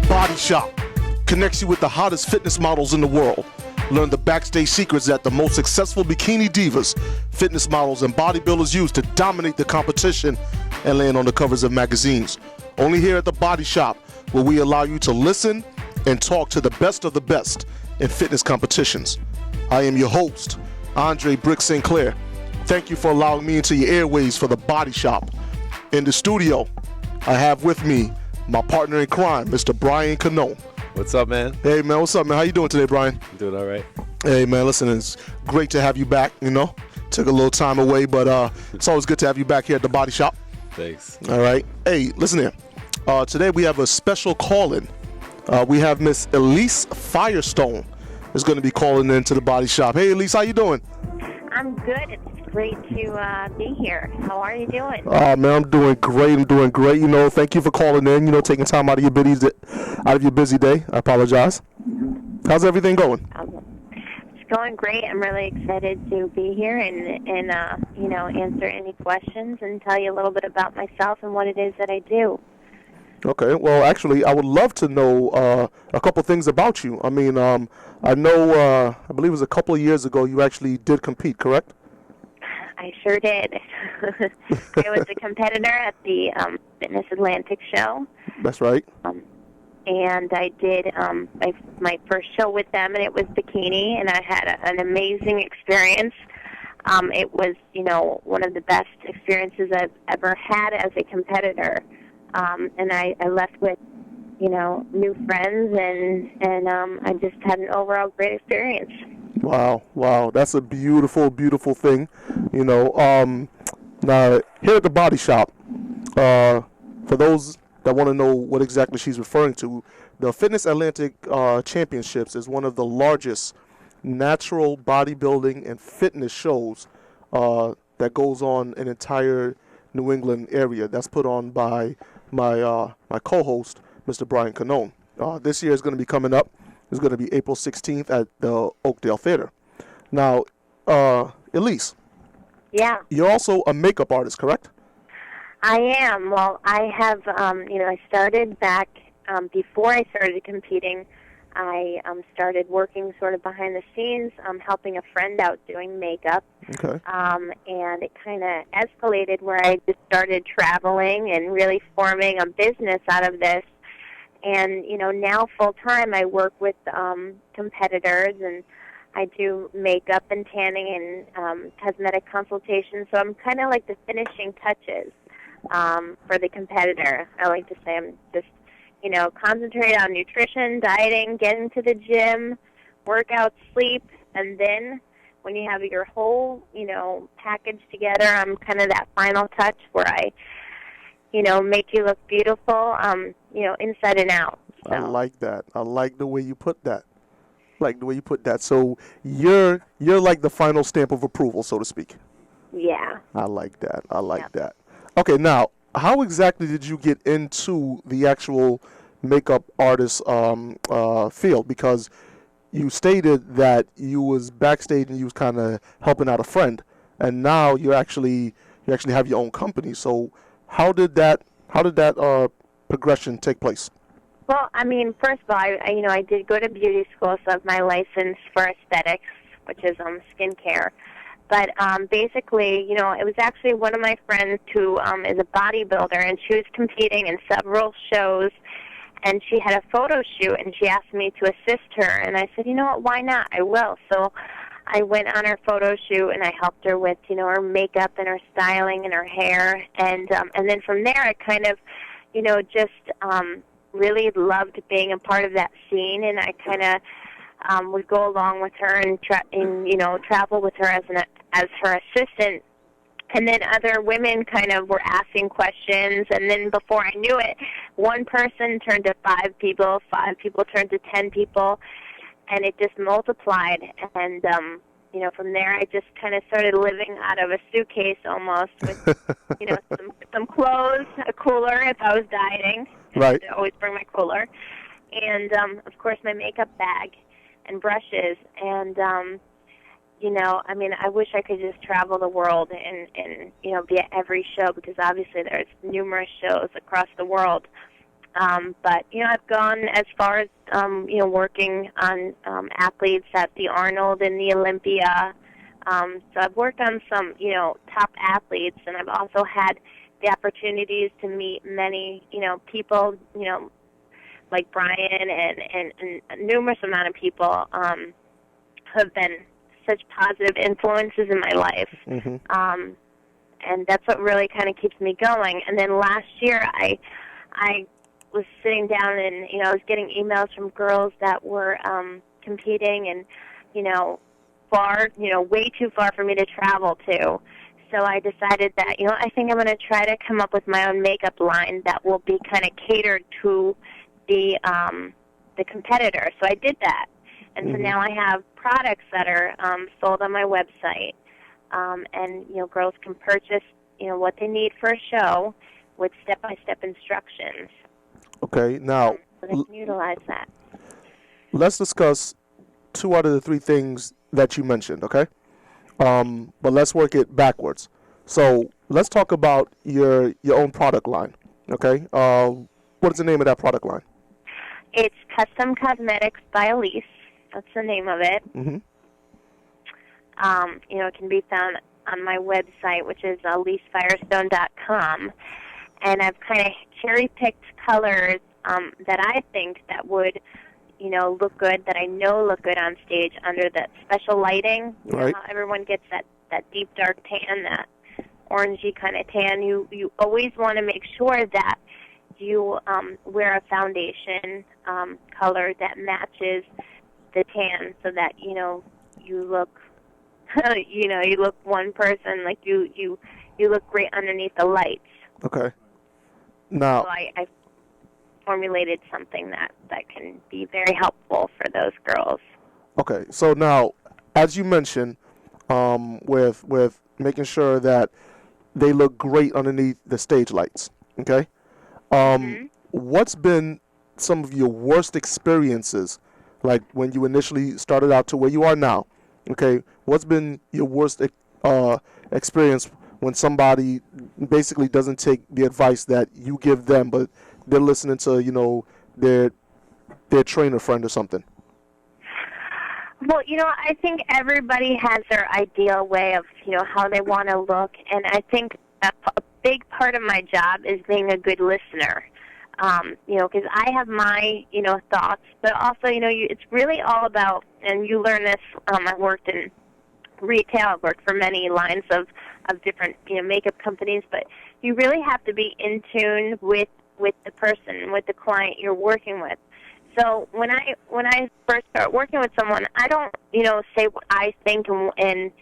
Body Shop connects you with the hottest fitness models in the world. Learn the backstage secrets that the most successful bikini divas, fitness models, and bodybuilders use to dominate the competition and land on the covers of magazines. Only here at the Body Shop will we allow you to listen and talk to the best of the best in fitness competitions. I am your host, Andre Brick Sinclair. Thank you for allowing me into your airways for the Body Shop. In the studio, I have with me my partner in crime, Mr. Brian Cano. What's up, man? Hey, man. What's up, man? How you doing today, Brian? I'm doing all right. Hey, man. Listen, it's great to have you back, you know. Took a little time away, but it's always good to have you back here at the Body Shop. Thanks. All right. Hey, listen here. Today we have a special call-in. We have Miss Elise Firestone is going to be calling in to the Body Shop. Hey, Elise, how you doing? I'm good. It's great to be here. How are you doing? Oh, man, I'm doing great. You know, thank you for calling in, you know, taking time out of your busy day. I apologize. How's everything going? It's going great. I'm really excited to be here and you know, answer any questions and tell you a little bit about myself and what it is that I do. Okay. Well, actually, I would love to know a couple things about you. I mean, I know, I believe it was a couple of years ago you actually did compete, correct? I sure did. I was a competitor at the Fitness Atlantic show. That's right. And I did my first show with them, and it was bikini, and I had an amazing experience. It was, you know, one of the best experiences I've ever had as a competitor. And I left with, you know, new friends, and I just had an overall great experience. Wow. That's a beautiful, beautiful thing. You know, now, here at the Body Shop, for those that want to know what exactly she's referring to, the Fitness Atlantic Championships is one of the largest natural bodybuilding and fitness shows that goes on an entire New England area. That's put on by my co-host, Mr. Brian Cano. This year is going to be coming up. It's going to be April 16th at the Oakdale Theater. Now, Elise. Yeah. You're also a makeup artist, correct? I am. Well, I have, you know, I started back before I started competing. I started working sort of behind the scenes, helping a friend out doing makeup. Okay. And it kind of escalated where I just started traveling and really forming a business out of this. And, you know, now full-time I work with competitors, and I do makeup and tanning and cosmetic consultations. So I'm kind of like the finishing touches for the competitor. I like to say I'm just, you know, concentrate on nutrition, dieting, getting to the gym, workout, sleep, and then when you have your whole, you know, package together, I'm kind of that final touch where I, you know, make you look beautiful, you know, inside and out. So. I like that. I like the way you put that. So you're like the final stamp of approval, so to speak. Yeah. I like that. Okay, now, how exactly did you get into the actual makeup artist field? Because you stated that you was backstage and you was kind of helping out a friend, and now you actually have your own company. So how did that progression take place? Well, I mean, first of all, I did go to beauty school, so I have my license for aesthetics, which is skincare. But basically, you know, it was actually one of my friends who is a bodybuilder, and she was competing in several shows, and she had a photo shoot, and she asked me to assist her. And I said, you know what, why not? I will. So I went on her photo shoot, and I helped her with, you know, her makeup and her styling and her hair. And then from there, I kind of, you know, just really loved being a part of that scene, and I kind of would go along with her and you know, travel with her as her assistant. And then other women kind of were asking questions, and then before I knew it, one person turned to 5 people turned to 10 people, and it just multiplied. And you know, from there I just kind of started living out of a suitcase almost with, you know, some clothes, a cooler if I was dieting. Right. I always bring my cooler. And, of course, my makeup bag and brushes. And, you know, I mean, I wish I could just travel the world and you know, be at every show, because obviously there's numerous shows across the world. But, I've gone as far as, working on athletes at the Arnold and the Olympia. So I've worked on some, top athletes, and I've also had the opportunities to meet many, people, like Brian and a numerous amount of people have been such positive influences in my life. Mm-hmm. And that's what really kind of keeps me going. And then last year I was sitting down and, I was getting emails from girls that were competing and, far, way too far for me to travel to. So I decided that, I think I'm going to try to come up with my own makeup line that will be kind of catered to the competitor. So I did that. And so now I have products that are sold on my website. And, girls can purchase, what they need for a show with step-by-step instructions. Okay, now So they can utilize that. let's discuss 2 out of the 3 things that you mentioned, okay? But let's work it backwards. So let's talk about your own product line, okay? What is the name of that product line? It's Custom Cosmetics by Elise. That's the name of it. Mm-hmm. It can be found on my website, which is EliseFirestone.com. And I've kind of cherry-picked colors that I think that would, look good, that I know look good on stage under that special lighting. You know how everyone gets that deep, dark tan, that orangey kind of tan. You always want to make sure that you wear a foundation color that matches the tan, so that you look you look one person, like you look great underneath the lights. Okay. Now, so I formulated something that can be very helpful for those girls. okay. So now, as you mentioned, with making sure that they look great underneath the stage lights. Okay. What's been some of your worst experiences, like when you initially started out to where you are now? Okay, what's been your worst experience when somebody basically doesn't take the advice that you give them, but they're listening to their trainer friend or something? Well, I think everybody has their ideal way of how they want to look, and I think a big part of my job is being a good listener. Because I have my, thoughts, but also, it's really all about, and you learn this, I've worked in retail, I've worked for many lines of different, makeup companies, but you really have to be in tune with the person, with the client you're working with. So when I first start working with someone, I don't, say what I think and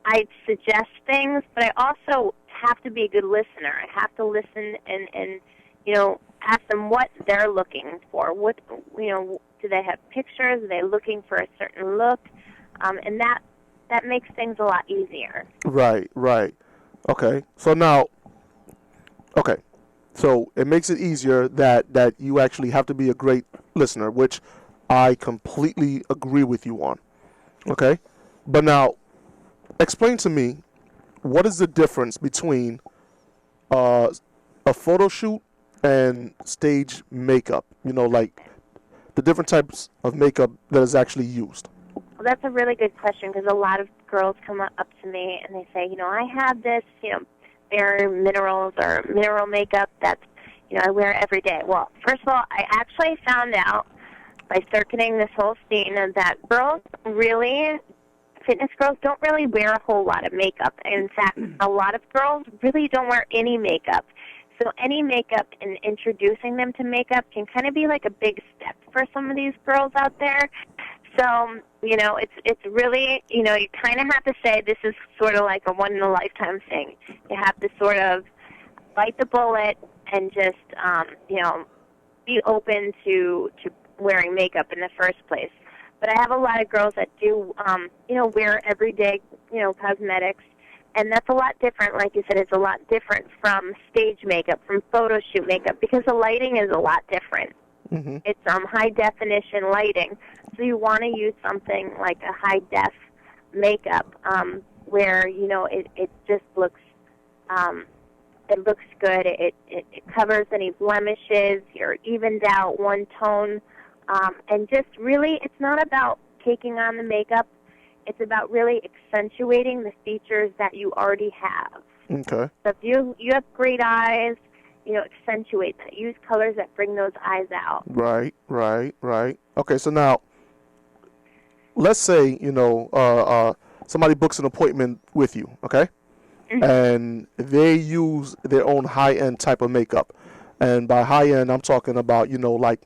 I suggest things, but I also have to be a good listener. I have to listen and ask them what they're looking for. What, do they have pictures? Are they looking for a certain look? And that makes things a lot easier. Right. Okay. So now, so it makes it easier that you actually have to be a great listener, which I completely agree with you on. Okay. But now, explain to me, what is the difference between a photo shoot and stage makeup? Like the different types of makeup that is actually used. Well, that's a really good question, because a lot of girls come up to me and they say, I have this, bare minerals or mineral makeup that's, I wear every day. Well, first of all, I actually found out by circuiting this whole scene that fitness girls don't really wear a whole lot of makeup. In fact, a lot of girls really don't wear any makeup. So any makeup and introducing them to makeup can kind of be like a big step for some of these girls out there. So, it's really, you kind of have to say this is sort of like a one-in-a-lifetime thing. You have to sort of bite the bullet and just, be open to wearing makeup in the first place. But I have a lot of girls that do, wear everyday, cosmetics. And that's a lot different. Like you said, it's a lot different from stage makeup, from photo shoot makeup, because the lighting is a lot different. Mm-hmm. It's high-definition lighting. So you want to use something like a high-def makeup where, it just looks it looks good. It covers any blemishes. You're evened out, one tone. And just really, it's not about taking on the makeup. It's about really accentuating the features that you already have. Okay. So if you have great eyes, accentuate that. Use colors that bring those eyes out. Right. Okay, so now, let's say, somebody books an appointment with you, okay? Mm-hmm. And they use their own high-end type of makeup. And by high-end, I'm talking about, the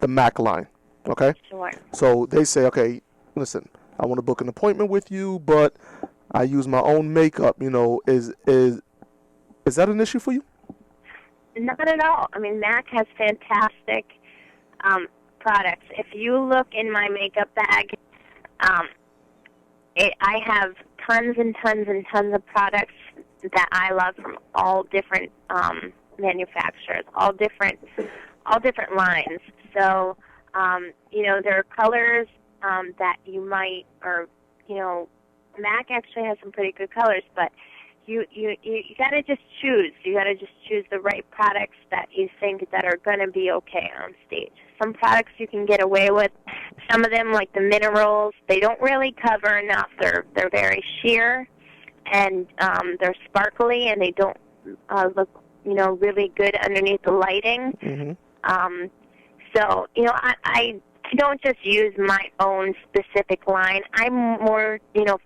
MAC line, okay? Sure. So they say, okay, listen, I want to book an appointment with you, but I use my own makeup, is that an issue for you? Not at all. I mean, MAC has fantastic products. If you look in my makeup bag, I have tons and tons and tons of products that I love from all different manufacturers, all different lines. So, there are colors that you might, or MAC actually has some pretty good colors, but you got to just choose. You got to just choose the right products that you think that are going to be okay on stage. Some products you can get away with. Some of them, like the minerals, they don't really cover enough. They're very sheer, and they're sparkly, and they don't look really good underneath the lighting. Mm-hmm. So I don't just use my own specific line. I more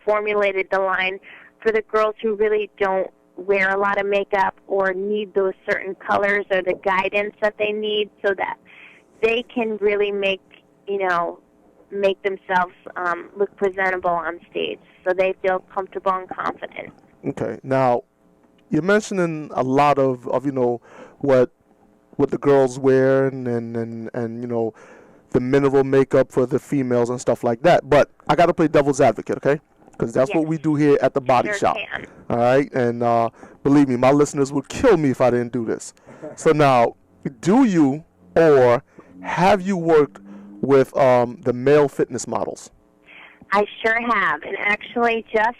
formulated the line for the girls who really don't wear a lot of makeup or need those certain colors or the guidance that they need, so that they can really make themselves look presentable on stage, so they feel comfortable and confident. Okay. Now, you're mentioning a lot of what the girls wear and the mineral makeup for the females and stuff like that. But I got to play devil's advocate, okay? Because that's what we do here at the Body Shop. Can. All right? And believe me, my listeners would kill me if I didn't do this. So now, do you or have you worked with the male fitness models? I sure have. And actually just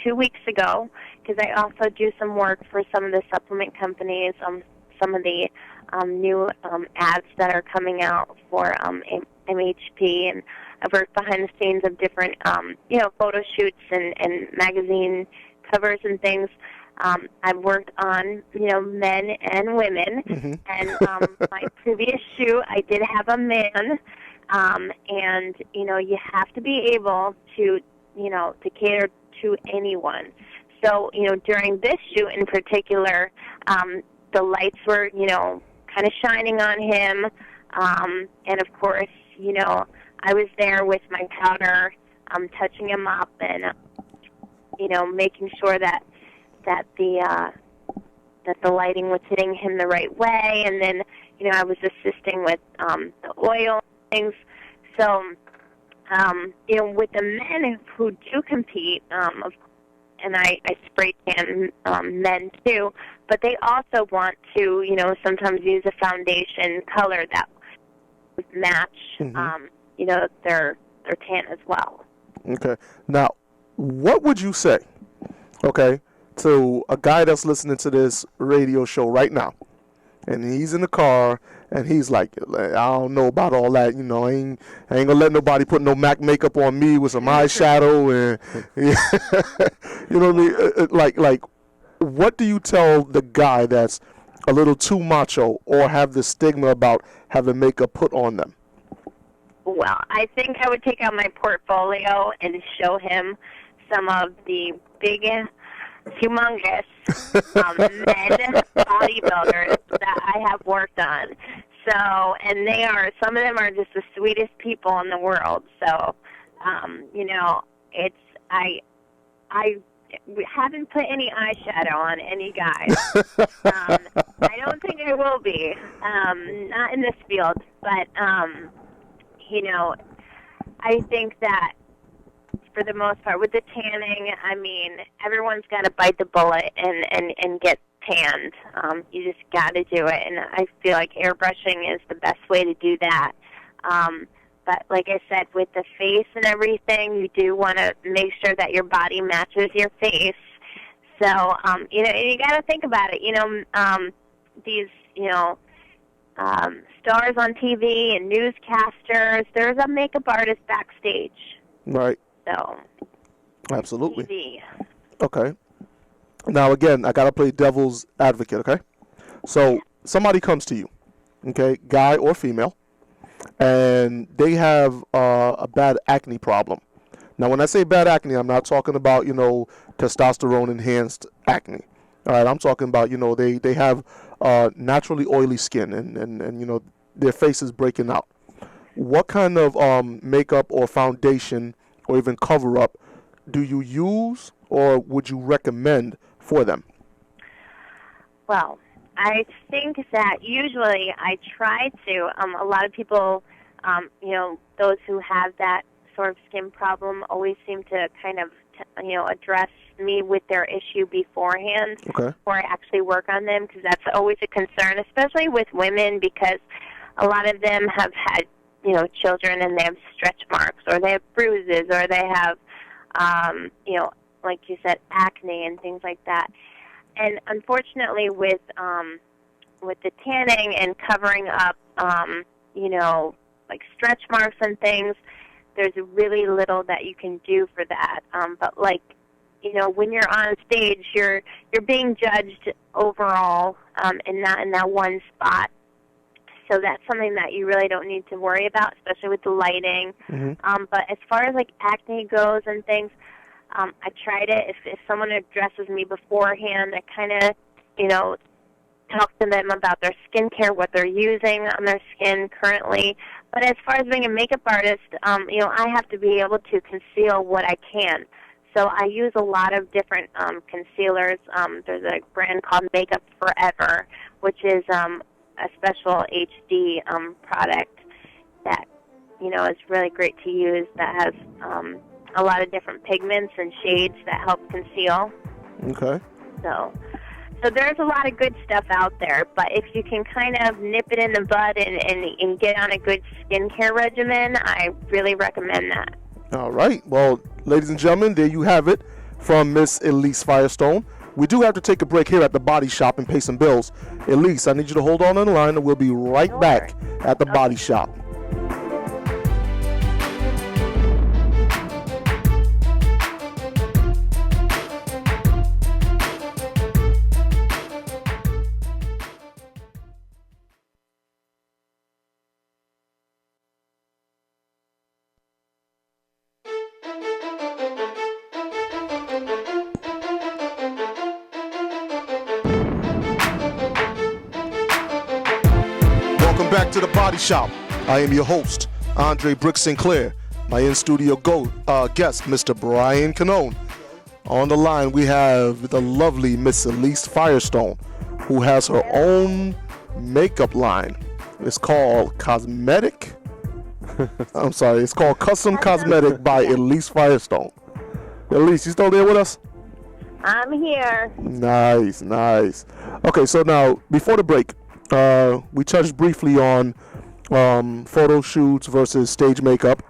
2 weeks ago, because I also do some work for some of the supplement companies, some of the new ads that are coming out for MHP, and I've worked behind the scenes of different, photo shoots and magazine covers and things. I've worked on, men and women, Mm-hmm. and my previous shoot, I did have a man, and, you have to be able to, to cater to anyone. So, during this shoot in particular, the lights were, kind of shining on him, and of course, I was there with my powder, touching him up and, making sure that the lighting was hitting him the right way, and then, I was assisting with the oil things. So, with the men who do compete, and I spray tan men too, but they also want to, sometimes use a foundation color that would match, their tan as well. Okay. Now, what would you say, okay, to a guy that's listening to this radio show right now, and he's in the car, and he's like, I don't know about all that, I ain't gonna let nobody put no MAC makeup on me with some eyeshadow, and you know what I mean? Like, what do you tell the guy that's a little too macho or have the stigma about having makeup put on them? Well, I think I would take out my portfolio and show him some of the big, humongous men bodybuilders that I have worked on. So, and some of them are just the sweetest people in the world. So, I haven't put any eyeshadow on any guys. I don't think I will be, not in this field, but, I think that for the most part, with the tanning, I mean, everyone's got to bite the bullet and get tanned. You just got to do it, and I feel like airbrushing is the best way to do that. But like I said, with the face and everything, you do want to make sure that your body matches your face. So, you got to think about it. These, stars on TV and newscasters, there's a makeup artist backstage. Right. So, Absolutely. TV. Okay. Now, again, I got to play devil's advocate, okay? So somebody comes to you, okay, guy or female, and they have a bad acne problem. Now, when I say bad acne, I'm not talking about, testosterone-enhanced acne. All right, I'm talking about, they have naturally oily skin and their face is breaking out. What kind of makeup or foundation or even cover-up do you use or would you recommend for them? Well, I think that usually I try to. A lot of people, those who have that sort of skin problem always seem to kind of, address me with their issue beforehand Okay. before I actually work on them, because that's always a concern, especially with women, because a lot of them have had, children and they have stretch marks or they have bruises or they have, like you said, acne and things like that. And unfortunately, with the tanning and covering up, like stretch marks and things, there's really little that you can do for that. But when you're on stage, you're being judged overall, and not in that one spot. So that's something that you really don't need to worry about, especially with the lighting. Mm-hmm. But as far as like acne goes and things, I tried it. If someone addresses me beforehand, I kind of, talk to them about their skincare, what they're using on their skin currently. But as far as being a makeup artist, I have to be able to conceal what I can. So I use a lot of different concealers. There's a brand called Makeup Forever, which is a special HD product that, is really great to use, that has a lot of different pigments and shades that help conceal. Okay. So there's a lot of good stuff out there, but if you can kind of nip it in the bud and get on a good skincare regimen, I really recommend that. All right. Well, ladies and gentlemen, there you have it from Miss Elise Firestone. We do have to take a break here at the Body Shop and pay some bills. Elise, I need you to hold on the line, and we'll be right back at the Body Shop. Welcome back to the Body Shop. I am your host, Andre Brooks Sinclair. My in-studio guest, Mr. Brian Canone. On the line, we have the lovely Miss Elise Firestone, who has her own makeup line. It's called Cosmetic. I'm sorry, it's called Custom Cosmetic by Elise Firestone. Elise, you still there with us? I'm here. Nice. Okay, so now, before the break, we touched briefly on photo shoots versus stage makeup.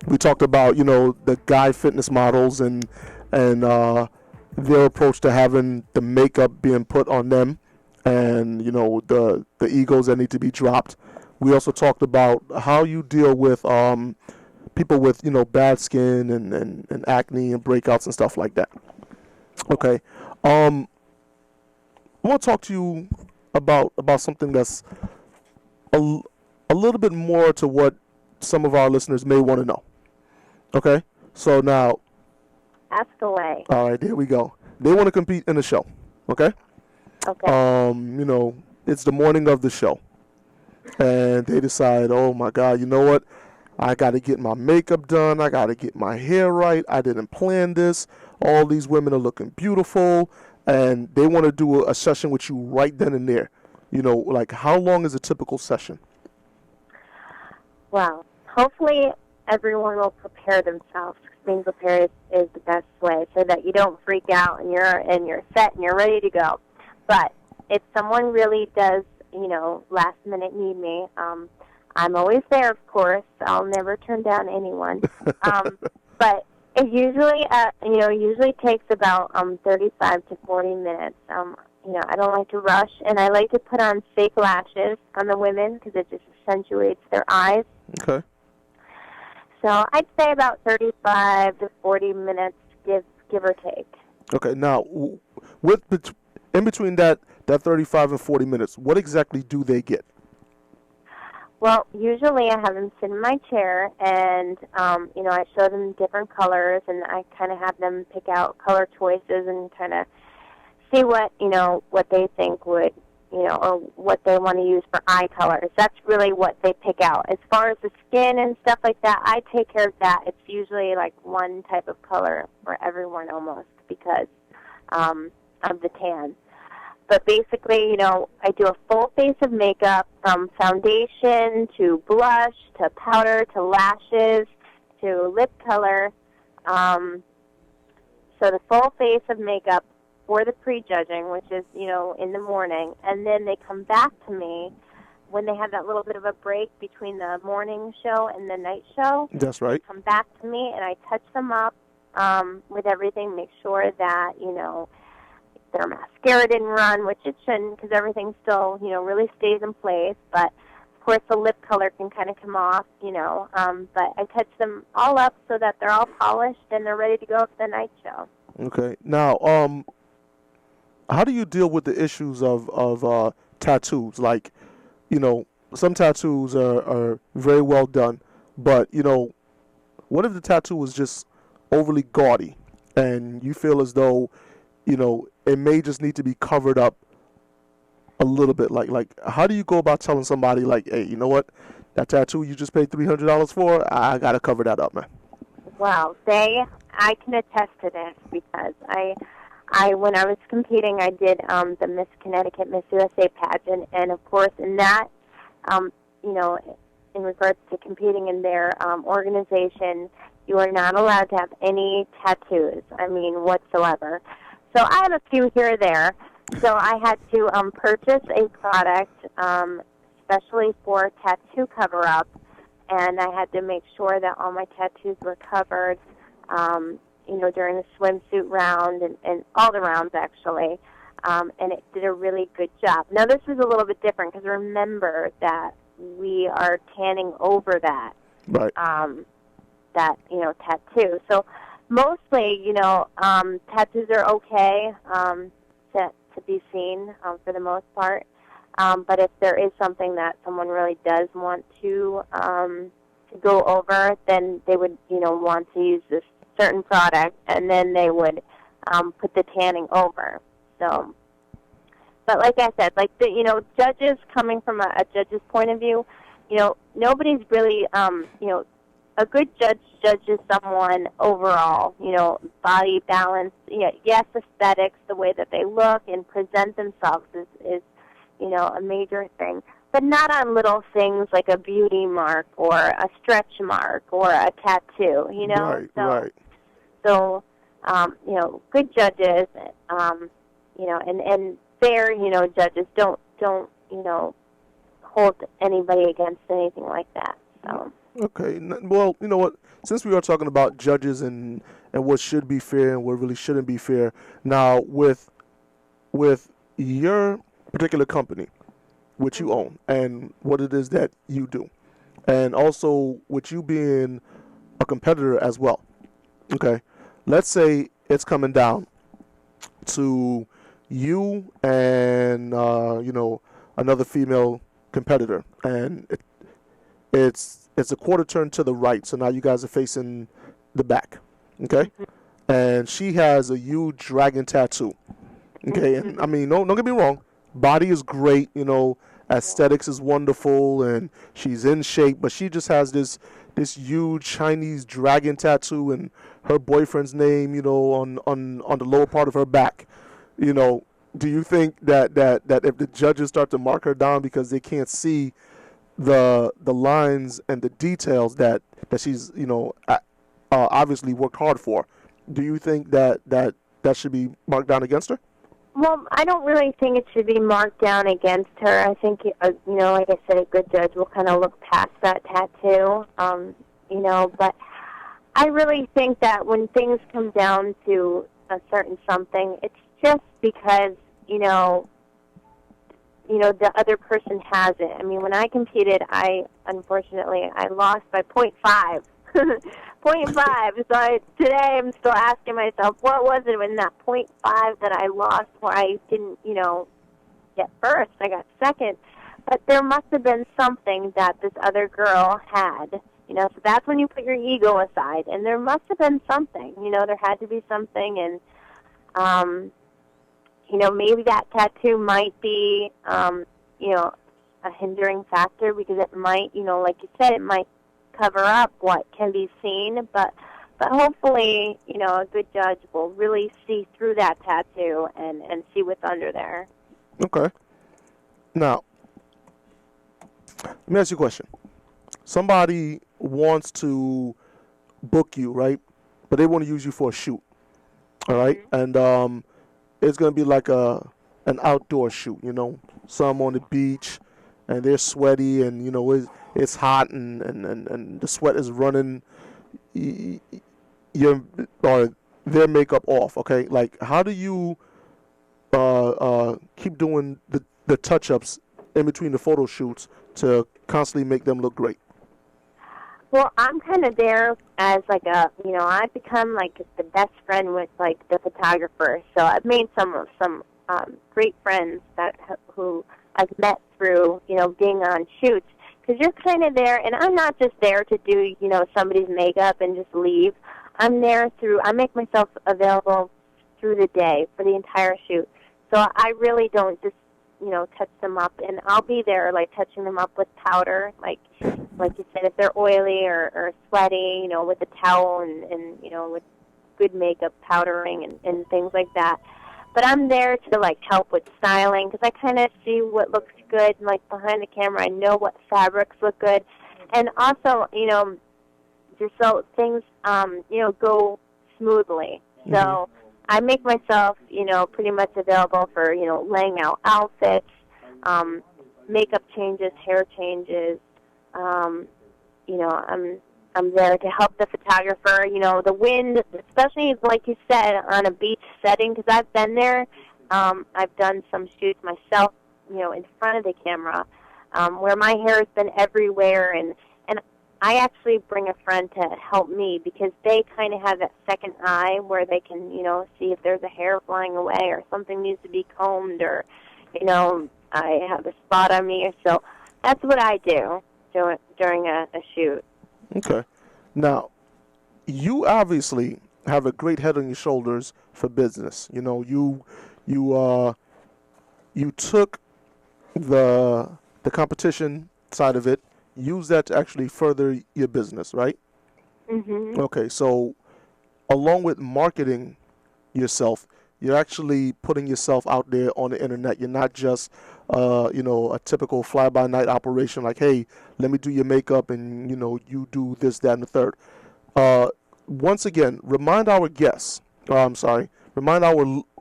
We talked about, the guy fitness models and their approach to having the makeup being put on them and, the egos that need to be dropped. We also talked about how you deal with people with, bad skin and acne and breakouts and stuff like that. Okay. I want to talk to you about something that's a little bit more to what some of our listeners may want to know. Okay? So now... Ask away. All right, there we go. They want to compete in the show. Okay? Okay. It's the morning of the show. And they decide, oh my God, you know what? I got to get my makeup done. I got to get my hair right. I didn't plan this. All these women are looking beautiful. And they want to do a session with you right then and there. Like how long is a typical session? Well, hopefully everyone will prepare themselves. Being prepared is the best way, so that you don't freak out and you're set and you're ready to go. But if someone really does, last minute need me, I'm always there, of course. I'll never turn down anyone. But It usually takes about 35 to 40 minutes. I don't like to rush, and I like to put on fake lashes on the women because it just accentuates their eyes. Okay. So I'd say about 35 to 40 minutes, give or take. Okay. Now, in between that 35 and 40 minutes, what exactly do they get? Well, usually I have them sit in my chair, and I show them different colors, and I kind of have them pick out color choices and kind of see what they think would, or what they want to use for eye colors. That's really what they pick out. As far as the skin and stuff like that, I take care of that. It's usually like one type of color for everyone almost because of the tan. But basically, I do a full face of makeup from foundation to blush to powder to lashes to lip color. So the full face of makeup for the prejudging, which is, in the morning. And then they come back to me when they have that little bit of a break between the morning show and the night show. That's right. They come back to me, and I touch them up with everything, make sure that, their mascara didn't run, which it shouldn't because everything still, really stays in place. But, of course, the lip color can kind of come off, but I touch them all up so that they're all polished and they're ready to go for the night show. Okay. Now, how do you deal with the issues of tattoos? Like, some tattoos are very well done, but, what if the tattoo is just overly gaudy and you feel as though, it may just need to be covered up a little bit? Like how do you go about telling somebody, like, hey, you know what, that tattoo you just paid $300 for, I got to cover that up, man? Well, I can attest to this because I when I was competing, I did the Miss Connecticut, Miss USA pageant, and of course in that, in regards to competing in their organization, you are not allowed to have any tattoos, whatsoever. So I have a few here or there. So I had to purchase a product especially for tattoo cover-up, and I had to make sure that all my tattoos were covered, during the swimsuit round and all the rounds, actually. And it did a really good job. Now, this is a little bit different because remember that we are tanning over that, right. Tattoo. So mostly, tattoos are okay to be seen for the most part. But if there is something that someone really does want to go over, then they would, want to use this certain product, and then they would put the tanning over. So, but like I said, like the judges, coming from a judge's point of view, nobody's really a good judge judges someone overall, body balance, yes, aesthetics, the way that they look and present themselves is a major thing, but not on little things like a beauty mark or a stretch mark or a tattoo, Right, right. So, good judges, and fair, judges don't, hold anybody against anything like that, so. Okay. Well, you know what? Since we are talking about judges and what should be fair and what really shouldn't be fair, now with your particular company, which you own, and what it is that you do, and also with you being a competitor as well. Okay. Let's say it's coming down to you and another female competitor, and it's a quarter turn to the right, so now you guys are facing the back, okay? And she has a huge dragon tattoo, okay? And don't get me wrong, body is great, aesthetics is wonderful, and she's in shape, but she just has this huge Chinese dragon tattoo and her boyfriend's name, on the lower part of her back. Do you think that if the judges start to mark her down because they can't see the lines and the details that she's obviously worked hard for, do you think that should be marked down against her? Well, I don't really think it should be marked down against her. I think like I said, a good judge will kind of look past that tattoo, but I really think that when things come down to a certain something, it's just because, the other person has it. I mean, when I competed, unfortunately, I lost by .5. .5. So today I'm still asking myself, what was it in that .5 that I lost where I didn't, get first? I got second. But there must have been something that this other girl had. So that's when you put your ego aside. And there must have been something. There had to be something. And, maybe that tattoo might be, a hindering factor because it might, like you said, it might cover up what can be seen. But hopefully, a good judge will really see through that tattoo and see what's under there. Okay. Now, let me ask you a question. Somebody wants to book you, right? But they want to use you for a shoot, all right? And it's going to be like an outdoor shoot, some on the beach, and they're sweaty, and, it's hot, and the sweat is running or their makeup off, okay? Like, how do you keep doing the touch-ups in between the photo shoots to constantly make them look great? Well, I'm kind of there as like I've become like the best friend with like the photographer. So I've made some great friends who I've met through being on shoots. Because you're kind of there, and I'm not just there to do somebody's makeup and just leave. I'm there I make myself available through the day for the entire shoot. So I really don't just touch them up, and I'll be there, like, touching them up with powder, like you said, if they're oily or sweaty, with a towel and with good makeup powdering and things like that. But I'm there to, like, help with styling, because I kind of see what looks good, like, behind the camera. I know what fabrics look good. And also, just so things, go smoothly. So I make myself, pretty much available for, laying out outfits, makeup changes, hair changes. I'm there to help the photographer. The wind, especially like you said, on a beach setting, because I've been there. I've done some shoots myself, in front of the camera, where my hair has been everywhere, and I actually bring a friend to help me because they kind of have that second eye where they can, see if there's a hair flying away or something needs to be combed or, I have a spot on me. So that's what I do during a shoot. Okay. Now, you obviously have a great head on your shoulders for business. You took the competition side of it, use that to actually further your business, right? Mm-hmm. Okay, so along with marketing yourself, you're actually putting yourself out there on the internet. You're not just, a typical fly-by-night operation like, hey, let me do your makeup and, you do this, that, and the third. Once again, remind our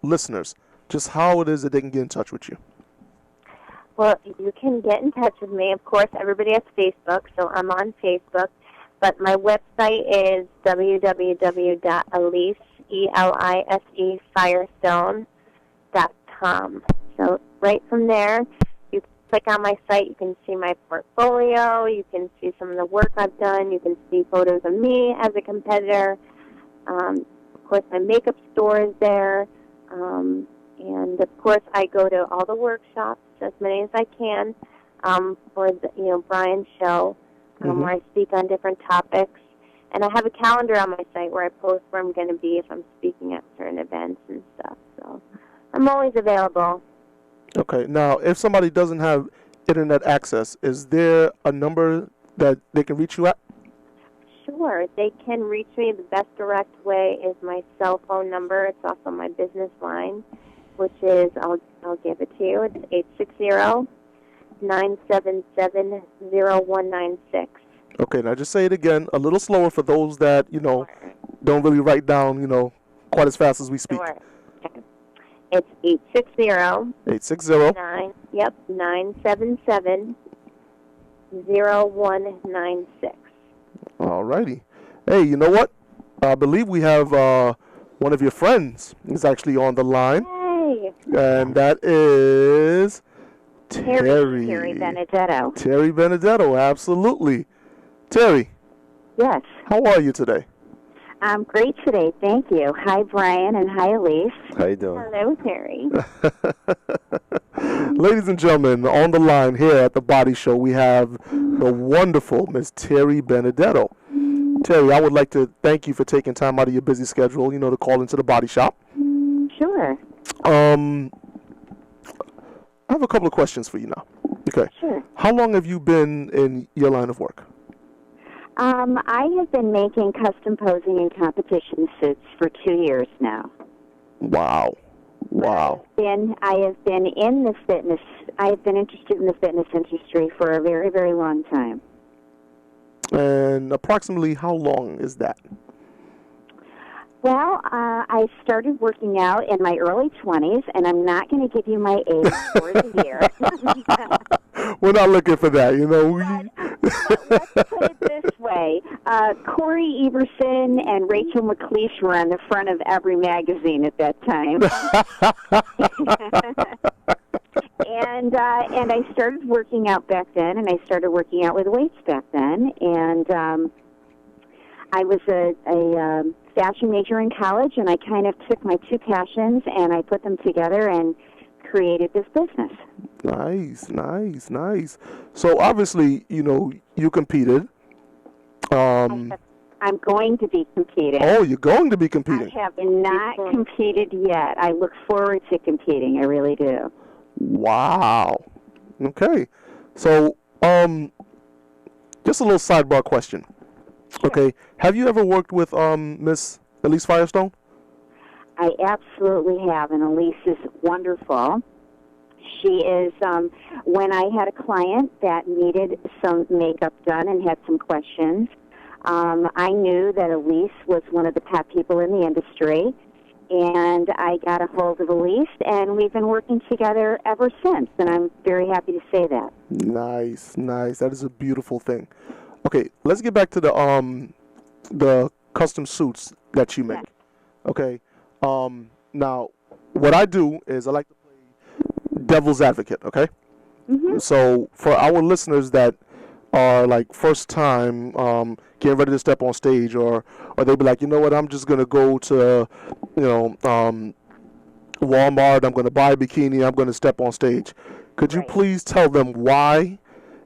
listeners just how it is that they can get in touch with you. Well, you can get in touch with me. Of course, everybody has Facebook, so I'm on Facebook. But my website is www.elise, ELISE, Firestone.com. So right from there, you click on my site. You can see my portfolio. You can see some of the work I've done. You can see photos of me as a competitor. Of course, my makeup store is there. And, of course, I go to all the workshops, as many as I can, for the, Brian's show, where I speak on different topics. And I have a calendar on my site where I post where I'm going to be if I'm speaking at certain events and stuff. So I'm always available. Okay. Now, if somebody doesn't have internet access, is there a number that they can reach you at? Sure. They can reach me. The best direct way is my cell phone number. It's also my business line, which is, I'll give it to you. It's 860-977-0196. Okay, now just say it again, a little slower for those that, Sure. don't really write down, quite as fast as we speak. Sure. Okay. It's 860. 860. 977-0196. All righty. Hey, you know what? I believe we have one of your friends is actually on the line, Hey, and that is Terry Terry. Benedetto. Terry Benedetto, absolutely. Terry, Yes, how are you today? I'm great today. Thank you. Hi, Brian, and hi, Elise. How you doing? Hello, Terry. Ladies and gentlemen, on the line here at the Body Show, we have the wonderful Miss Terry Benedetto. Terry, I would like to thank you for taking time out of your busy schedule, to call into the Body Shop. Sure. I have a couple of questions for you now. Okay. Sure. How long have you been in your line of work? I have been making custom posing and competition suits for 2 years now. Wow. I have been in the fitness. I have been interested in the fitness industry for a very, very long time. And approximately how long is that? Well, I started working out in my early 20s, and I'm not going to give you my age or the year. We're not looking for that, Let's put it this way. Corey Everson and Rachel McLeish were on the front of every magazine at that time. And I started working out back then, and I started working out with weights back then. And I was a fashion major in college, and I kind of took my two passions and I put them together and created this business. Nice. So obviously, you competed. I'm going to be competing. Oh, you're going to be competing. I have not competed yet. I look forward to competing. I really do. Wow. Okay. So, just a little sidebar question. Sure. Okay. Have you ever worked with Miss Elise Firestone? I absolutely have, and Elise is wonderful. She is, when I had a client that needed some makeup done and had some questions, I knew that Elise was one of the top people in the industry, and I got a hold of Elise, and we've been working together ever since, and I'm very happy to say that. Nice. That is a beautiful thing. Okay, let's get back to the custom suits that you make. Yeah. Okay. Now, what I do is I like to play devil's advocate, okay? Mm-hmm. So for our listeners that are like first time getting ready to step on stage, or they be like, you know what, I'm just gonna go to Walmart, I'm gonna buy a bikini, I'm gonna step on stage. Could you Right. please tell them why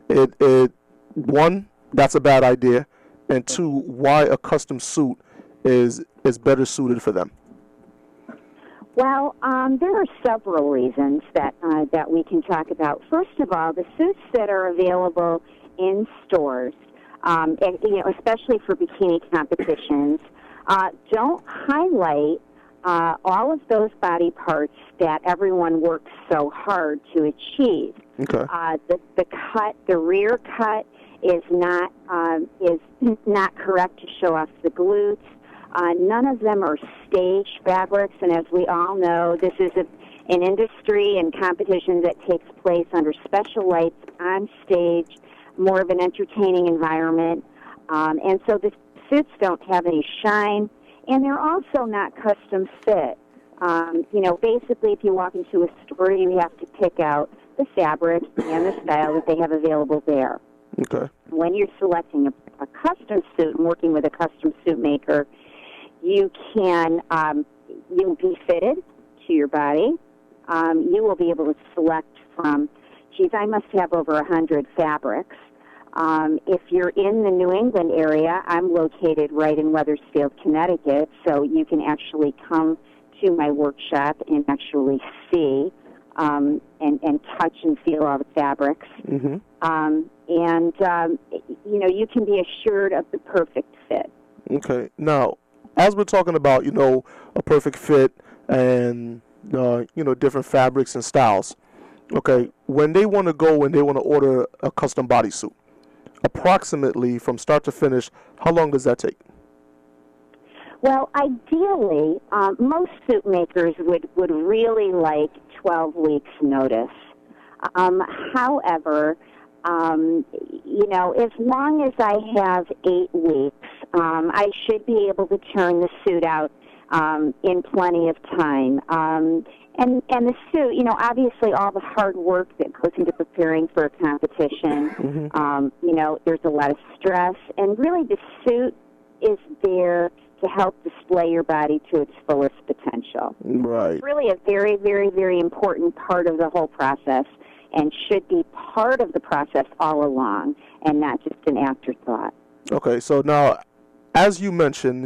it one, that's a bad idea, and two, why a custom suit is better suited for them? Well, there are several reasons that we can talk about. First of all, the suits that are available in stores, especially for bikini competitions, don't highlight all of those body parts that everyone works so hard to achieve. Okay. The rear cut is not correct to show off the glutes. None of them are staged fabrics, and as we all know, this is an industry and competition that takes place under special lights, on stage, more of an entertaining environment. And so the suits don't have any shine, and they're also not custom fit. Basically, if you walk into a store, you have to pick out the fabric and the style that they have available there. Okay. When you're selecting a custom suit and working with a custom suit maker, you can you'll be fitted to your body. You will be able to select from, I must have over 100 fabrics. If you're in the New England area, I'm located right in Wethersfield, Connecticut, so you can actually come to my workshop and actually see and touch and feel all the fabrics. Mm-hmm. You can be assured of the perfect fit. Okay. Now, as we're talking about, a perfect fit and, different fabrics and styles, okay, when they want to go and they want to order a custom bodysuit, approximately from start to finish, how long does that take? Well, ideally, most suit makers would really like 12 weeks notice. However, as long as I have 8 weeks, I should be able to turn the suit out in plenty of time. And the suit, obviously all the hard work that goes into preparing for a competition, there's a lot of stress, and really the suit is there to help display your body to its fullest potential. Right. It's really a very, very, very important part of the whole process and should be part of the process all along and not just an afterthought. Okay, so now, as you mentioned,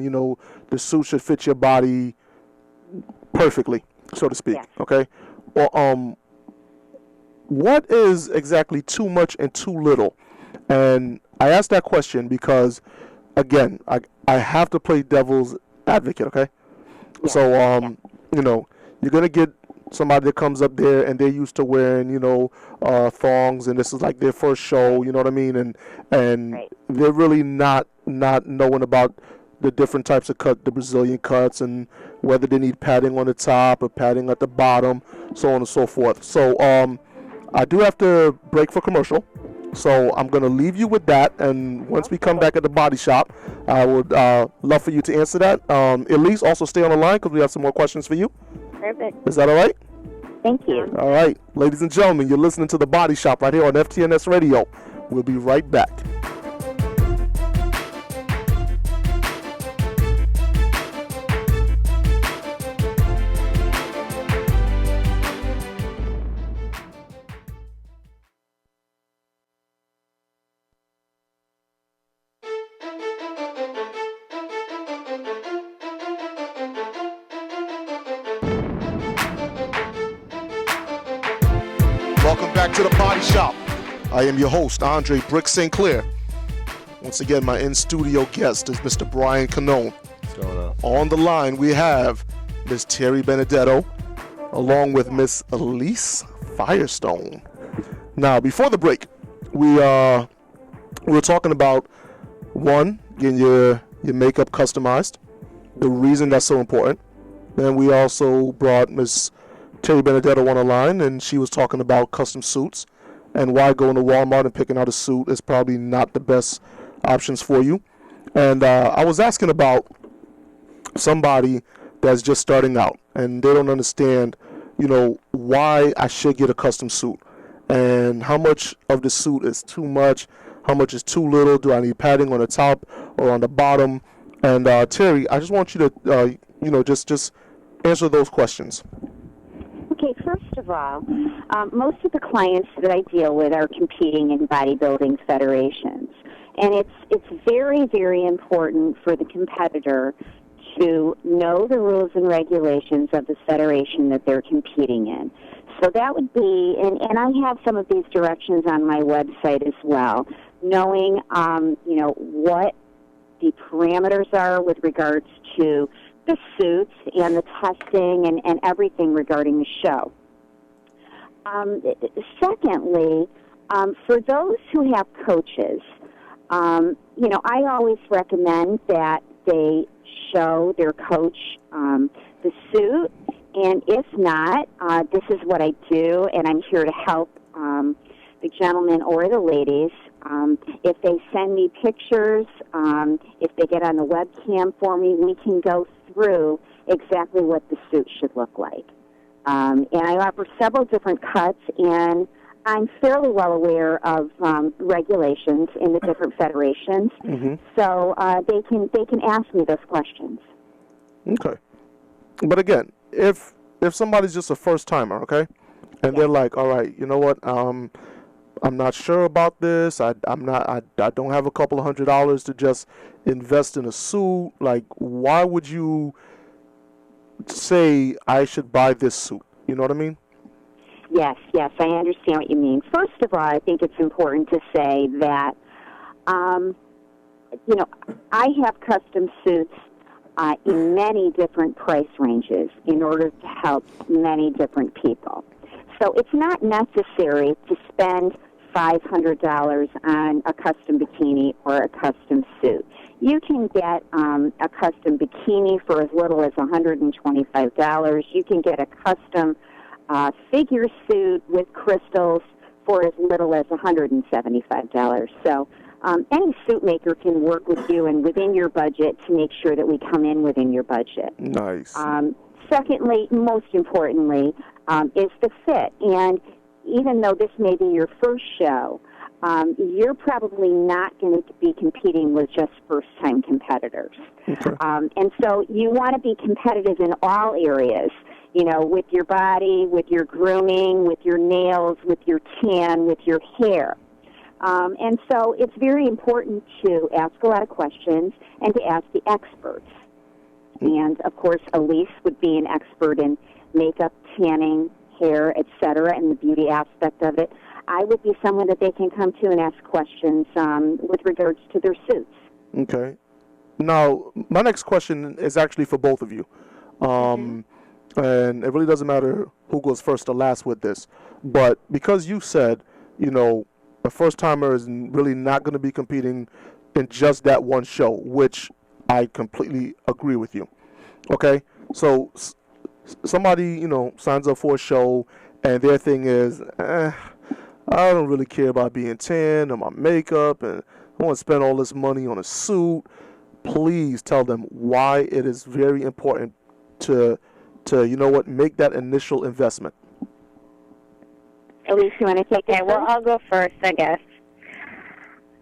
the suit should fit your body perfectly, so to speak. Yes. Okay. Well, what is exactly too much and too little? And I asked that question because, again, I have to play devil's advocate. Okay. Yeah. So you're gonna get somebody that comes up there and they're used to wearing thongs, and this is like their first show. You know what I mean? And Right. they're really not knowing about the different types of cut, the Brazilian cuts, and whether they need padding on the top or padding at the bottom, so on and so forth. So I do have to break for commercial, so I'm going to leave you with that, and once we come back at the body shop, I would love for you to answer that. Elise, also stay on the line because we have some more questions for you. Perfect. Is that all right? Thank you. All right. Ladies and gentlemen, you're listening to The Body Shop right here on FTNS Radio. We'll be right back. Welcome back to The Body Shop. I am your host, Andre Brick St. Clair. Once again, my in-studio guest is Mr. Brian Canone. What's going on? On the line, we have Miss Terry Benedetto, along with Miss Elise Firestone. Now, before the break, we were talking about, one, getting your makeup customized, the reason that's so important. Then we also brought Miss Terry Benedetto on the line, and she was talking about custom suits and why going to Walmart and picking out a suit is probably not the best options for you. And I was asking about somebody that's just starting out and they don't understand, why I should get a custom suit and how much of the suit is too much, how much is too little, do I need padding on the top or on the bottom? And Terry, I just want you to, just answer those questions. Okay, first of all, most of the clients that I deal with are competing in bodybuilding federations. And it's very, very important for the competitor to know the rules and regulations of the federation that they're competing in. So that would be, and I have some of these directions on my website as well, knowing, what the parameters are with regards to the suits and the testing and everything regarding the show. Secondly, for those who have coaches, I always recommend that they show their coach the suit, and if not, this is what I do, and I'm here to help the gentlemen or the ladies. If they send me pictures, if they get on the webcam for me, we can go through exactly what the suit should look like. And I offer several different cuts, and I'm fairly well aware of regulations in the different federations, so they can ask me those questions. Okay. But again, if somebody's just a first timer, okay, and they're like, all right, you know what, I'm not sure about this. I don't have a couple of $100 to just invest in a suit. Like, why would you say I should buy this suit? You know what I mean? Yes, I understand what you mean. First of all, I think it's important to say that, I have custom suits in many different price ranges in order to help many different people. So it's not necessary to spend $500 on a custom bikini or a custom suit. You can get a custom bikini for as little as $125. You can get a custom figure suit with crystals for as little as $175. So any suit maker can work with you and within your budget to make sure that we come in within your budget. Nice. Secondly, most importantly, is the fit. And even though this may be your first show, you're probably not going to be competing with just first-time competitors. Okay. And so you want to be competitive in all areas, you know, with your body, with your grooming, with your nails, with your tan, with your hair. And so it's very important to ask a lot of questions and to ask the experts. And, of course, Elise would be an expert in makeup, tanning, hair, etc., and the beauty aspect of it. I would be someone that they can come to and ask questions with regards to their suits. Okay. Now, my next question is actually for both of you. And it really doesn't matter who goes first or last with this. But because you said, you know, a first-timer is really not going to be competing in just that one show, which I completely agree with you. Okay? So somebody, you know, signs up for a show, and their thing is, I don't really care about being tan or my makeup, and I want to spend all this money on a suit. Please tell them why it is very important to you know what, make that initial investment. Elise, you want to take Okay, it? well, I'll go first, I guess.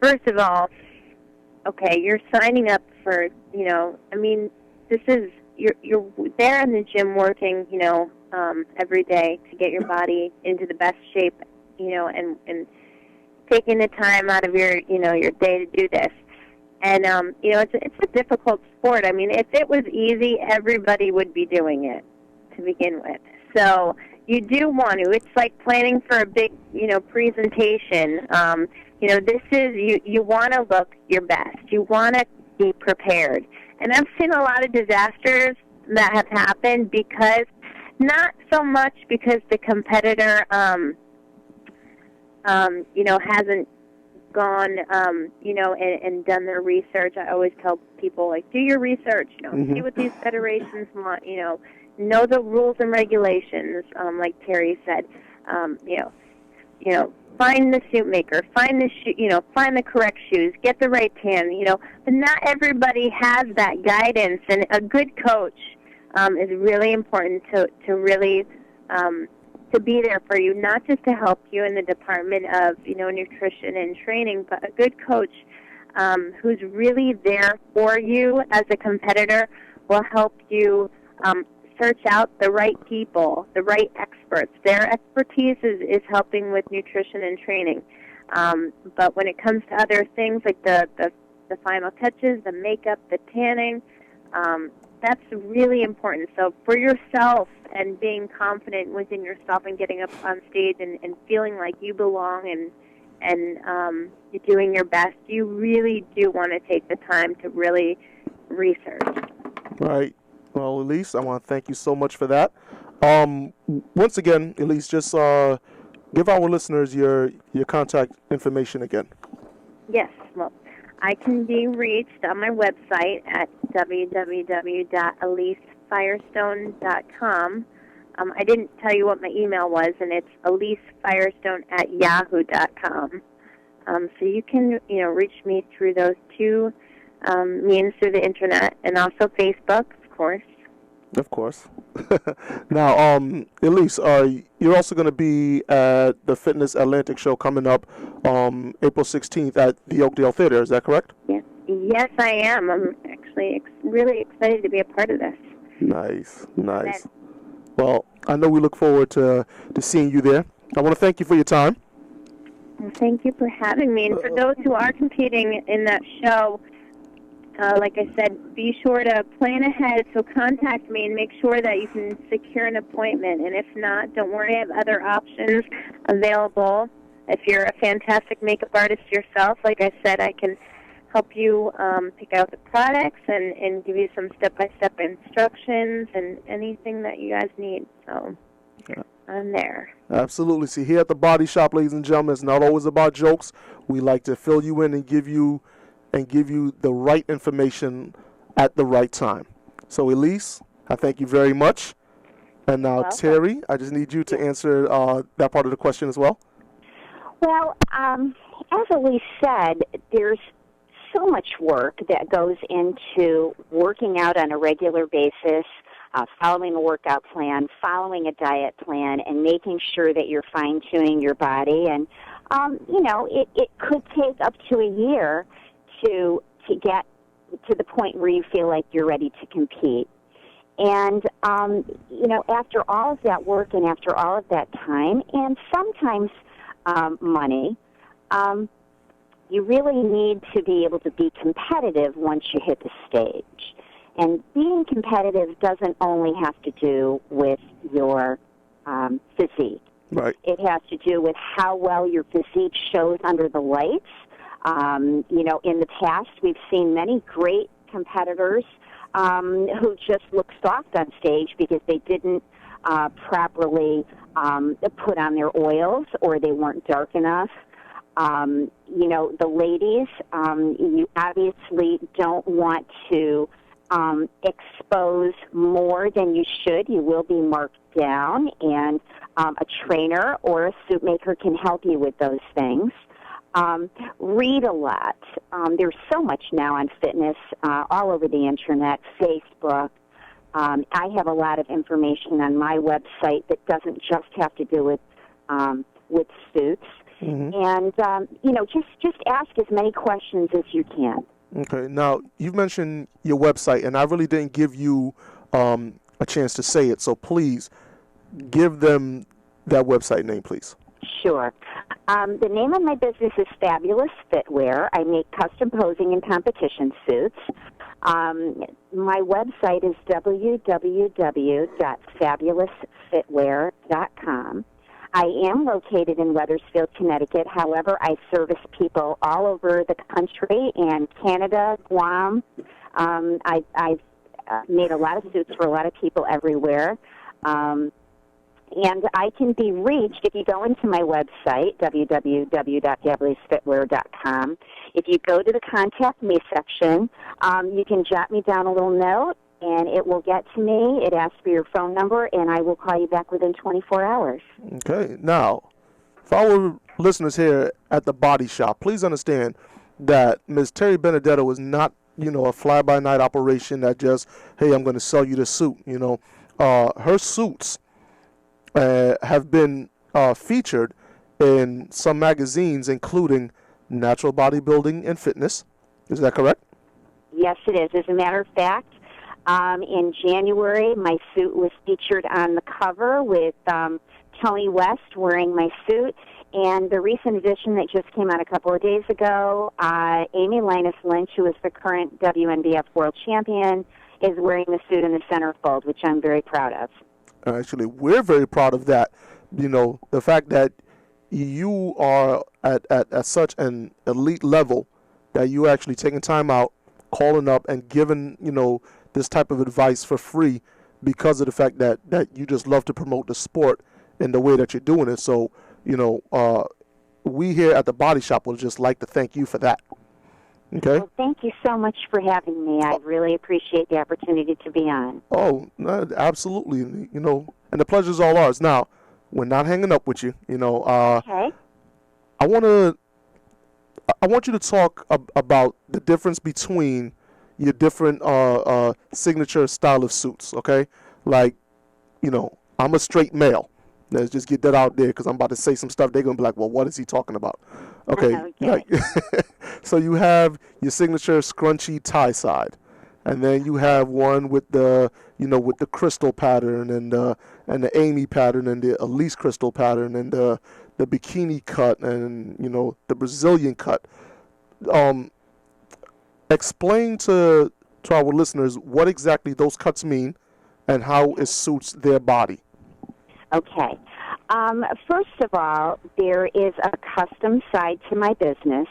First of all, okay, you're signing up for, you know, I mean, this is, you're there in the gym working, you know, every day to get your body into the best shape, you know, and taking the time out of your, you know, your day to do this. And, you know, it's a difficult sport. I mean, if it was easy, everybody would be doing it to begin with. So you do want to. It's like planning for a big, you know, presentation. You know, this is, you want to look your best. You want to be prepared. And I've seen a lot of disasters that have happened because, not so much because the competitor, you know, hasn't gone, you know, and done their research. I always tell people, like, do your research, you know, see what these federations want, you know the rules and regulations, like Terry said, you know, find the suit maker, find the find the correct shoes, get the right tan, you know, but not everybody has that guidance, and a good coach is really important to really to be there for you, not just to help you in the department of, you know, nutrition and training, but a good coach who's really there for you as a competitor will help you search out the right people, the right experts. Their expertise is helping with nutrition and training. But when it comes to other things like the final touches, the makeup, the tanning, that's really important. So for yourself and being confident within yourself and getting up on stage and feeling like you belong and you're doing your best, you really do want to take the time to really research. Right. Well, Elise, I want to thank you so much for that. Once again, Elise, just give our listeners your contact information again. Yes. Well, I can be reached on my website at www.elisefirestone.com. I didn't tell you what my email was, and it's elisefirestone@yahoo.com. So you can, you know, reach me through those two means through the internet, and also Facebook, of course. Of course. Now, Elise, you're also going to be at the Fitness Atlantic show coming up April 16th at the Oakdale Theater. Is that correct? Yes, I am. I'm actually really excited to be a part of this. Nice. Well, I know we look forward to seeing you there. I want to thank you for your time. Well, thank you for having me. And for those who are competing in that show, like I said, be sure to plan ahead. So contact me and make sure that you can secure an appointment. And if not, don't worry, I have other options available. If you're a fantastic makeup artist yourself, like I said, I can help you pick out the products and give you some step-by-step instructions and anything that you guys need. So I'm there. Absolutely. See, here at the Body Shop, ladies and gentlemen, it's not always about jokes. We like to fill you in and give you the right information at the right time. So, Elise, I thank you very much. And now, Terry, I just need you to answer that part of the question as well. Well, as Elise said, there's so much work that goes into working out on a regular basis, following a workout plan, following a diet plan, and making sure that you're fine-tuning your body. And, it could take up to a year to get to the point where you feel like you're ready to compete. And, after all of that work and after all of that time, and sometimes money, you really need to be able to be competitive once you hit the stage. And being competitive doesn't only have to do with your physique. Right. It has to do with how well your physique shows under the lights. In the past, we've seen many great competitors who just look soft on stage because they didn't properly put on their oils, or they weren't dark enough. The ladies, you obviously don't want to expose more than you should. You will be marked down, and a trainer or a suit maker can help you with those things. Read a lot. There's so much now on fitness all over the internet, Facebook. I have a lot of information on my website that doesn't just have to do with suits. Mm-hmm. And, just ask as many questions as you can. Okay. Now, you've mentioned your website, and I really didn't give you a chance to say it, so please give them that website name, please. Sure. The name of my business is Fabulous Fitwear. I make custom posing and competition suits. My website is www.fabulousfitwear.com. I am located in Wethersfield, Connecticut. However, I service people all over the country and Canada, Guam. I've made a lot of suits for a lot of people everywhere. And I can be reached if you go into my website, www.fabulousfitwear.com. If you go to the Contact Me section, you can jot me down a little note, and it will get to me. It asks for your phone number, and I will call you back within 24 hours. Okay. Now, for our listeners here at the Body Shop, please understand that Ms. Terry Benedetto is not, a fly-by-night operation that just, hey, I'm going to sell you the suit. Her suits have been featured in some magazines, including Natural Bodybuilding and Fitness. Is that correct? Yes, it is. As a matter of fact, in January, my suit was featured on the cover with Tony West wearing my suit. And the recent edition that just came out a couple of days ago, Amy Linus Lynch, who is the current WNBF World Champion, is wearing the suit in the centerfold, which I'm very proud of. Actually, we're very proud of that. The fact that you are at such an elite level that you actually taking time out, calling up, and giving, this type of advice for free because of the fact that you just love to promote the sport in the way that you're doing it. So, we here at the Body Shop would just like to thank you for that. Okay. Well, thank you so much for having me. I really appreciate the opportunity to be on. Oh, no, absolutely. And the pleasure's all ours. Now, we're not hanging up with you. Okay. I want you to talk about the difference between your different signature style of suits. Okay, like, I'm a straight male. Let's just get that out there because I'm about to say some stuff. They're gonna be like, "Well, what is he talking about?" Okay. So you have your signature scrunchy tie side, and then you have one with the with the crystal pattern and the Amy pattern and the Elise crystal pattern and the bikini cut and the Brazilian cut. Explain to our listeners what exactly those cuts mean and how it suits their body. Okay. First of all, there is a custom side to my business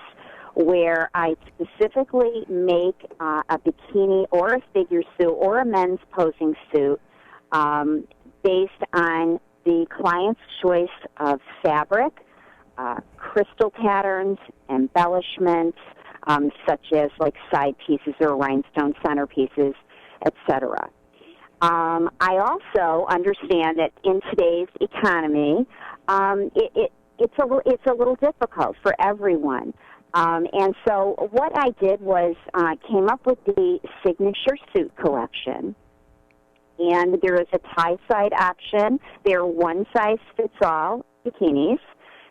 where I specifically make a bikini or a figure suit or a men's posing suit based on the client's choice of fabric, crystal patterns, embellishments, such as like side pieces or rhinestone centerpieces, etc. I also understand that in today's economy, it's a little difficult for everyone. And so what I did was came up with the signature suit collection. And there is a tie-side option. They're one-size-fits-all bikinis.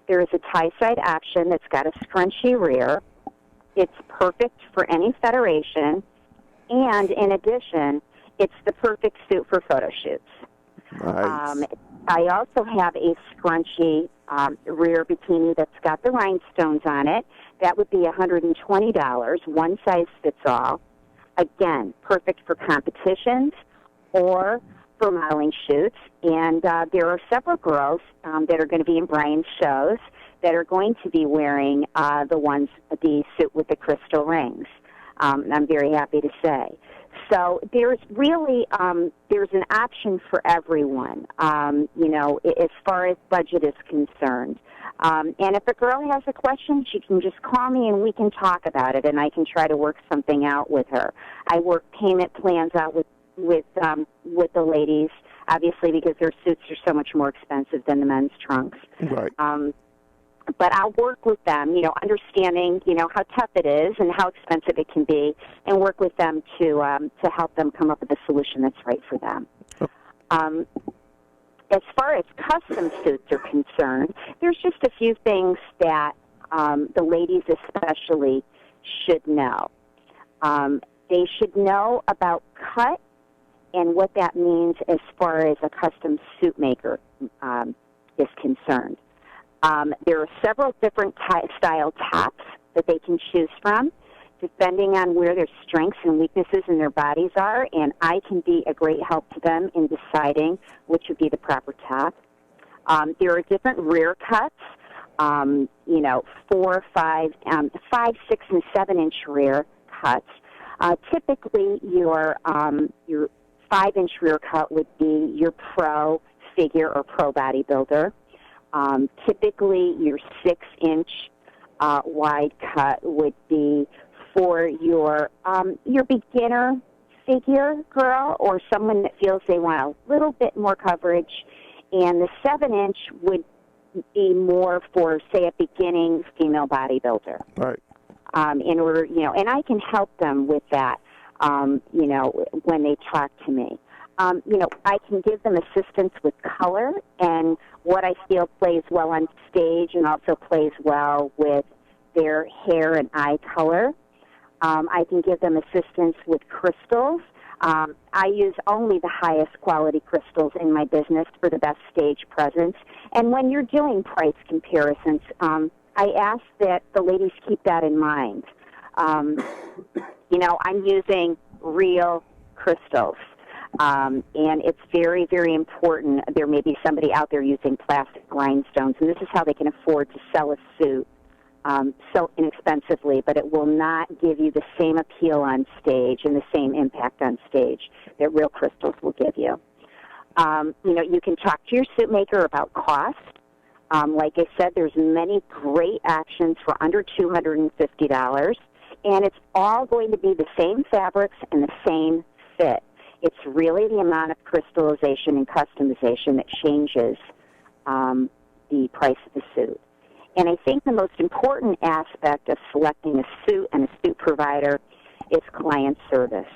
There is a tie-side option that's got a scrunchy rear. It's perfect for any federation. And in addition, it's the perfect suit for photo shoots. Nice. I also have a scrunchy rear bikini that's got the rhinestones on it. That would be $120, one size fits all. Again, perfect for competitions or for modeling shoots. And there are several girls that are going to be in Brian's shows that are going to be wearing the suit with the crystal rings. I'm very happy to say. So there's really there's an option for everyone, as far as budget is concerned. And if a girl has a question, she can just call me and we can talk about it, and I can try to work something out with her. I work payment plans out with the ladies, obviously, because their suits are so much more expensive than the men's trunks. Right. But I'll work with them, understanding, how tough it is and how expensive it can be, and work with them to help them come up with a solution that's right for them. As far as custom suits are concerned, there's just a few things that the ladies especially should know. They should know about cut and what that means as far as a custom suit maker is concerned. There are several different style tops that they can choose from, depending on where their strengths and weaknesses in their bodies are, and I can be a great help to them in deciding which would be the proper top. There are different rear cuts, 4, 5, 6, and 7-inch rear cuts. Typically, your 5-inch rear cut would be your pro figure or pro bodybuilder. Typically, your 6-inch wide cut would be for your beginner figure girl or someone that feels they want a little bit more coverage, and the 7-inch would be more for, say, a beginning female bodybuilder. Right. In order, and I can help them with that, when they talk to me. I can give them assistance with color and what I feel plays well on stage and also plays well with their hair and eye color. I can give them assistance with crystals. I use only the highest quality crystals in my business for the best stage presence. And when you're doing price comparisons, I ask that the ladies keep that in mind. I'm using real crystals. And it's very, very important. There may be somebody out there using plastic rhinestones, and this is how they can afford to sell a suit so inexpensively, but it will not give you the same appeal on stage and the same impact on stage that real crystals will give you. You can talk to your suit maker about cost. Like I said, there's many great options for under $250, and it's all going to be the same fabrics and the same fit. It's really the amount of crystallization and customization that changes the price of the suit. And I think the most important aspect of selecting a suit and a suit provider is client service.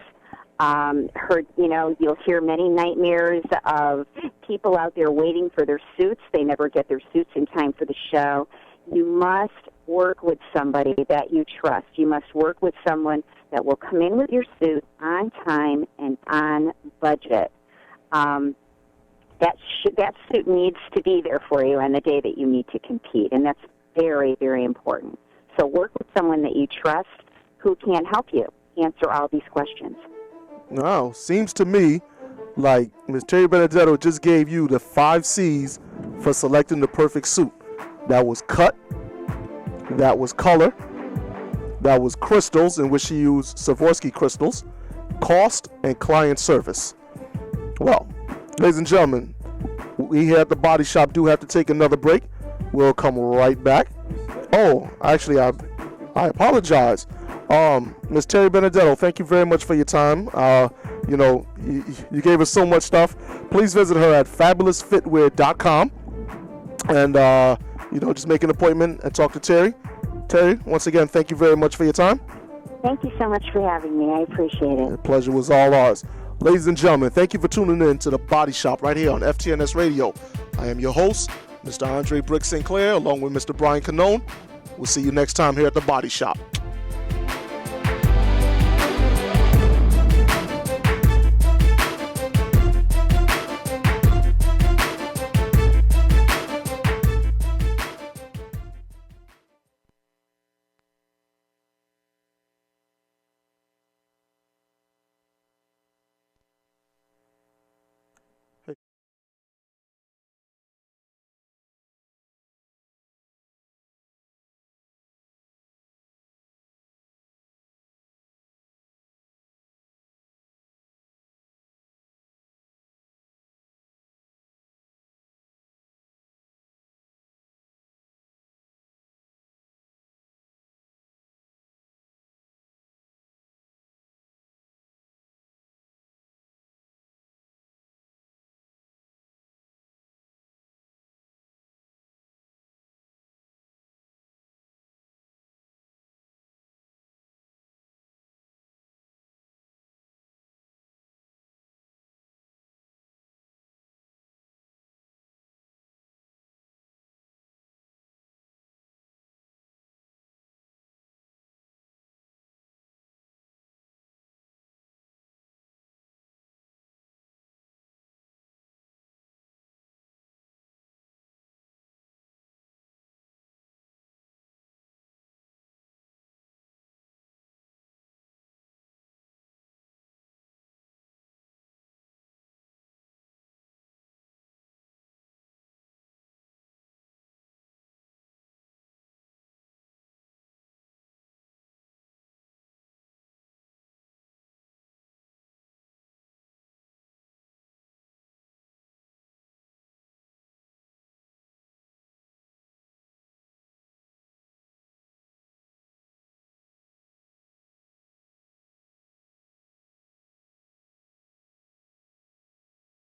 You'll hear many nightmares of people out there waiting for their suits. They never get their suits in time for the show. You must work with somebody that you trust. You must work with someone that will come in with your suit on time and on budget. That suit needs to be there for you on the day that you need to compete, and that's very, very important. So work with someone that you trust who can help you answer all these questions. Now, seems to me like Ms. Terry Benedetto just gave you the 5 C's for selecting the perfect suit. That was cut, that was color, that was crystals, in which she used Swarovski crystals, cost, and client service. Well, ladies and gentlemen, we here at the Body Shop do have to take another break. We'll come right back. Oh, actually, I apologize. Ms. Terry Benedetto, thank you very much for your time. You gave us so much stuff. Please visit her at fabulousfitwear.com. And, just make an appointment and talk to Terry. Terry, once again, thank you very much for your time. Thank you so much for having me. I appreciate it. The pleasure was all ours. Ladies and gentlemen, thank you for tuning in to The Body Shop right here on FTNS Radio. I am your host, Mr. Andre Brick Sinclair, along with Mr. Brian Canone. We'll see you next time here at The Body Shop.